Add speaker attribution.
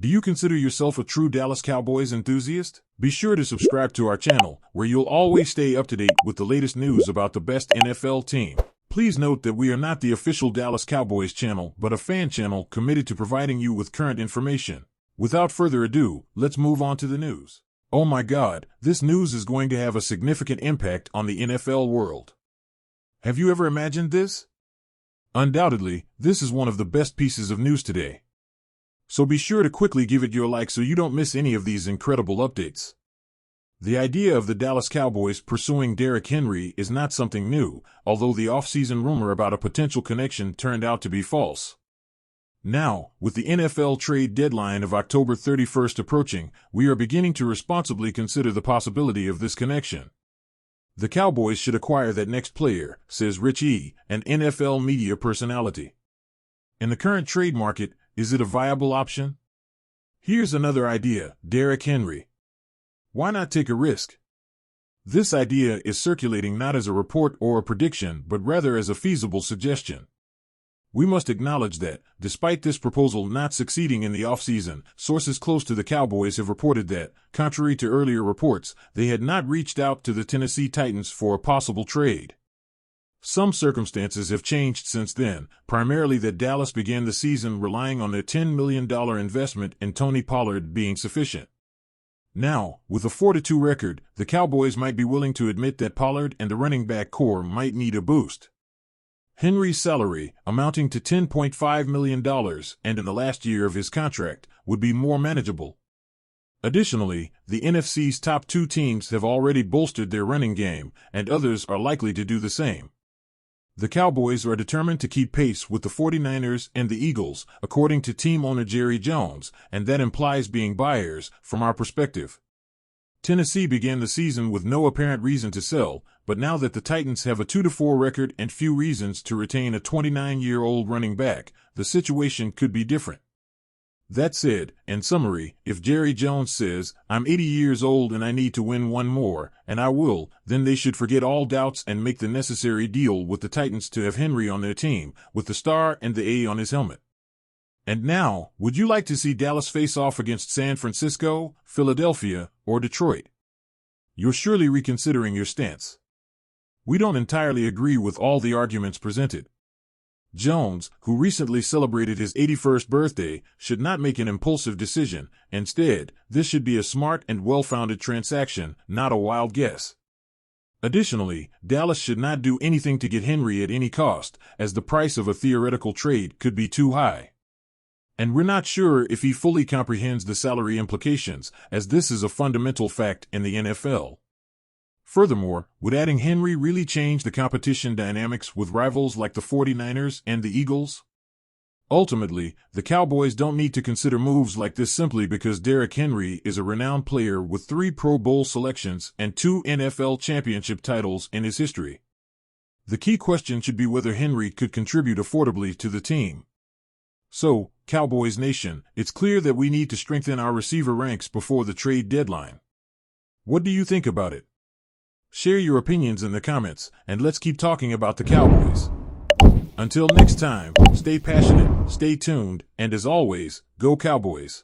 Speaker 1: Do you consider yourself a true Dallas Cowboys enthusiast? Be sure to subscribe to our channel, where you'll always stay up to date with the latest news about the best NFL team. Please note that we are not the official Dallas Cowboys channel, but a fan channel committed to providing you with current information. Without further ado, let's move on to the news. Oh my God, this news is going to have a significant impact on the NFL world. Have you ever imagined this? Undoubtedly, this is one of the best pieces of news today. So be sure to quickly give it your like so you don't miss any of these incredible updates. The idea of the Dallas Cowboys pursuing Derrick Henry is not something new, although the off-season rumor about a potential connection turned out to be false. Now, with the NFL trade deadline of October 31st approaching, we are beginning to responsibly consider the possibility of this connection. The Cowboys should acquire that next player, says Rich E., an NFL media personality. In the current trade market, is it a viable option? Here's another idea: Derrick Henry. Why not take a risk? This idea is circulating not as a report or a prediction, but rather as a feasible suggestion. We must acknowledge that, despite this proposal not succeeding in the offseason, sources close to the Cowboys have reported that, contrary to earlier reports, they had not reached out to the Tennessee Titans for a possible trade. Some circumstances have changed since then, primarily that Dallas began the season relying on their $10 million investment in Tony Pollard being sufficient. Now, with a 4-2 record, the Cowboys might be willing to admit that Pollard and the running back core might need a boost. Henry's salary, amounting to $10.5 million, and in the last year of his contract, would be more manageable. Additionally, the NFC's top two teams have already bolstered their running game, and others are likely to do the same. The Cowboys are determined to keep pace with the 49ers and the Eagles, according to team owner Jerry Jones, and that implies being buyers, from our perspective. Tennessee began the season with no apparent reason to sell, but now that the Titans have a 2-4 record and few reasons to retain a 29-year-old running back, the situation could be different. That said, in summary, if Jerry Jones says, "I'm 80 years old and I need to win one more, and I will," then they should forget all doubts and make the necessary deal with the Titans to have Henry on their team, with the star and the A on his helmet. And now, would you like to see Dallas face off against San Francisco, Philadelphia, or Detroit? You're surely reconsidering your stance. We don't entirely agree with all the arguments presented. Jones, who recently celebrated his 81st birthday, should not make an impulsive decision. Instead, this should be a smart and well-founded transaction, not a wild guess. Additionally, Dallas should not do anything to get Henry at any cost, as the price of a theoretical trade could be too high. And we're not sure if he fully comprehends the salary implications, as this is a fundamental fact in the NFL. Furthermore, would adding Henry really change the competition dynamics with rivals like the 49ers and the Eagles? Ultimately, the Cowboys don't need to consider moves like this simply because Derrick Henry is a renowned player with 3 Pro Bowl selections and 2 NFL championship titles in his history. The key question should be whether Henry could contribute affordably to the team. So, Cowboys Nation, it's clear that we need to strengthen our receiver ranks before the trade deadline. What do you think about it? Share your opinions in the comments, and let's keep talking about the Cowboys. Until next time, stay passionate, stay tuned, and as always, go Cowboys.